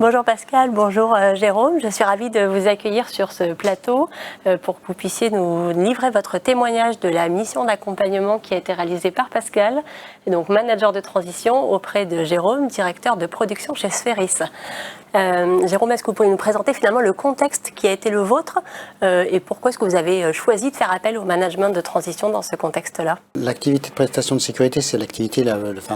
Bonjour Pascal, bonjour Jérôme. Je suis ravie de vous accueillir sur ce plateau pour que vous puissiez nous livrer votre témoignage de la mission d'accompagnement qui a été réalisée par Pascal, et donc manager de transition auprès de Jérôme, directeur de production chez Spheris. Jérôme, est-ce que vous pouvez nous présenter finalement le contexte qui a été le vôtre et pourquoi est-ce que vous avez choisi de faire appel au management de transition dans ce contexte-là? L'activité de prestation de sécurité, c'est l'activité,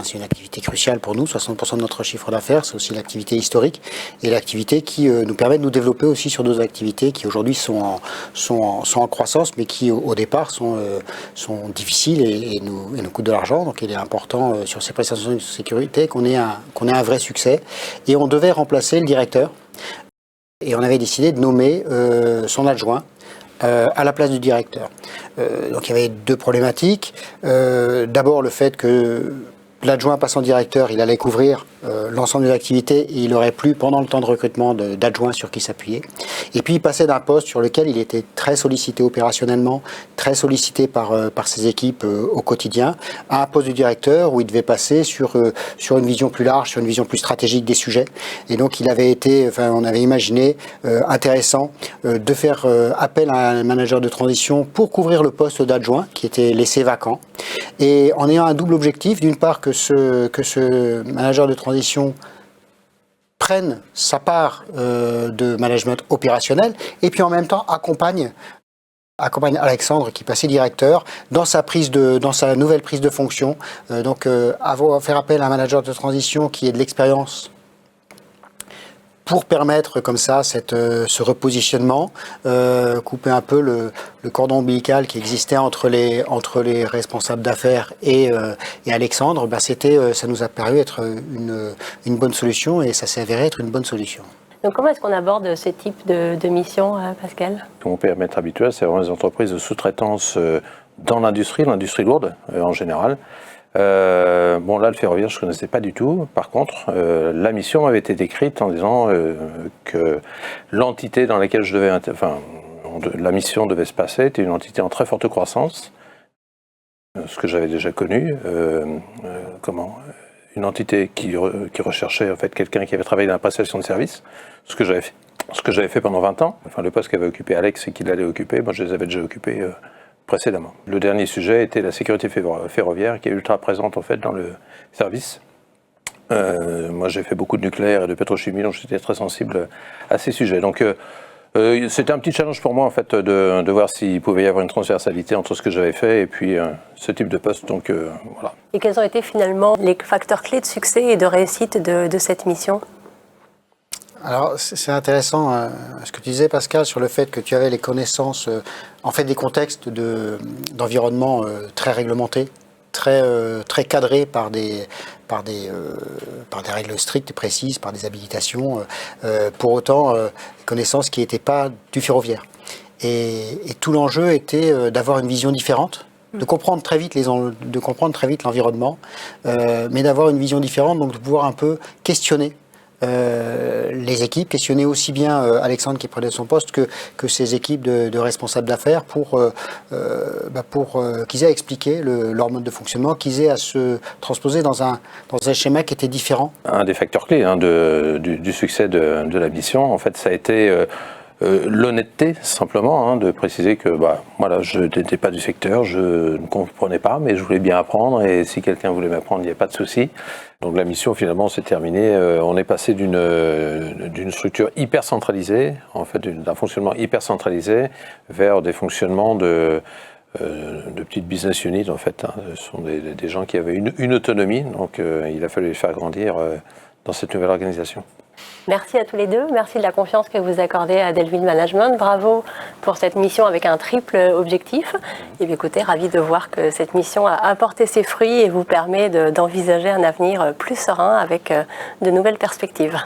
c'est une activité cruciale pour nous. 60% de notre chiffre d'affaires, c'est aussi l'activité historique et l'activité qui nous permet de nous développer aussi sur d'autres activités qui aujourd'hui sont en croissance, mais qui au départ sont difficiles et nous coûtent de l'argent. Donc il est important sur ces prestations de sécurité qu'on ait un vrai succès. Et on devait remplacer le directeur. Et on avait décidé de nommer son adjoint à la place du directeur. Donc il y avait deux problématiques. D'abord le fait que l'adjoint passant directeur, il allait couvrir l'ensemble des activités et il n'aurait plus pendant le temps de recrutement d'adjoint sur qui s'appuyer. Et puis il passait d'un poste sur lequel il était très sollicité opérationnellement, très sollicité par ses équipes au quotidien, à un poste de directeur où il devait passer sur une vision plus large, sur une vision plus stratégique des sujets. Et donc on avait imaginé intéressant de faire appel à un manager de transition pour couvrir le poste d'adjoint qui était laissé vacant. Et en ayant un double objectif, d'une part que ce manager de transition prenne sa part de management opérationnel et puis en même temps accompagne Alexandre qui passait directeur dans sa nouvelle prise de fonction. Faire appel à un manager de transition qui ait de l'expérience pour permettre comme ça ce repositionnement, couper un peu le cordon ombilical qui existait entre les responsables d'affaires et Alexandre, ça nous a paru être une bonne solution et ça s'est avéré être une bonne solution. Donc comment est-ce qu'on aborde ce type de mission, Pascal? Mon périmètre habituel, c'est vraiment les entreprises de sous-traitance dans l'industrie lourde en général. Là, le ferroviaire, je ne connaissais pas du tout. Par contre, la mission avait été décrite en disant que l'entité dans laquelle la mission devait se passer était une entité en très forte croissance, ce que j'avais déjà connu. Une entité qui recherchait en fait quelqu'un qui avait travaillé dans la prestation de services, ce que j'avais fait pendant 20 ans. Enfin, le poste qu'avait occupé Alex et qu'il allait occuper, moi je les avais déjà occupés précédemment. Le dernier sujet était la sécurité ferroviaire qui est ultra présente en fait dans le service. Moi j'ai fait beaucoup de nucléaire et de pétrochimie, donc j'étais très sensible à ces sujets. Donc c'était un petit challenge pour moi en fait de voir s'il pouvait y avoir une transversalité entre ce que j'avais fait et puis ce type de poste. Donc voilà. Et quels ont été finalement les facteurs clés de succès et de réussite de cette mission? Alors c'est intéressant ce que tu disais Pascal sur le fait que tu avais les connaissances en fait des contextes d'environnement très réglementés, très cadrés par des règles strictes et précises, par des habilitations, pour autant connaissances qui n'étaient pas du ferroviaire. Et tout l'enjeu était d'avoir une vision différente, de comprendre très vite l'environnement, mais d'avoir une vision différente, donc de pouvoir un peu questionner les équipes, questionner aussi bien Alexandre qui prenait son poste que ses équipes de responsables d'affaires pour qu'ils aient à expliquer leur mode de fonctionnement, qu'ils aient à se transposer dans un schéma qui était différent. Un des facteurs clés du succès de la mission, en fait, ça a été l'honnêteté, simplement, de préciser que je n'étais pas du secteur, je ne comprenais pas, mais je voulais bien apprendre, et si quelqu'un voulait m'apprendre, il n'y a pas de souci. Donc la mission, finalement, s'est terminée. On est passé d'une structure hyper centralisée, en fait, d'un fonctionnement hyper centralisé, vers des fonctionnements de petites business units, en fait. Ce sont des gens qui avaient une autonomie, donc il a fallu les faire grandir dans cette nouvelle organisation. Merci à tous les deux, merci de la confiance que vous accordez à Delville Management. Bravo pour cette mission avec un triple objectif. Et bien, écoutez, ravi de voir que cette mission a apporté ses fruits et vous permet d'envisager un avenir plus serein avec de nouvelles perspectives.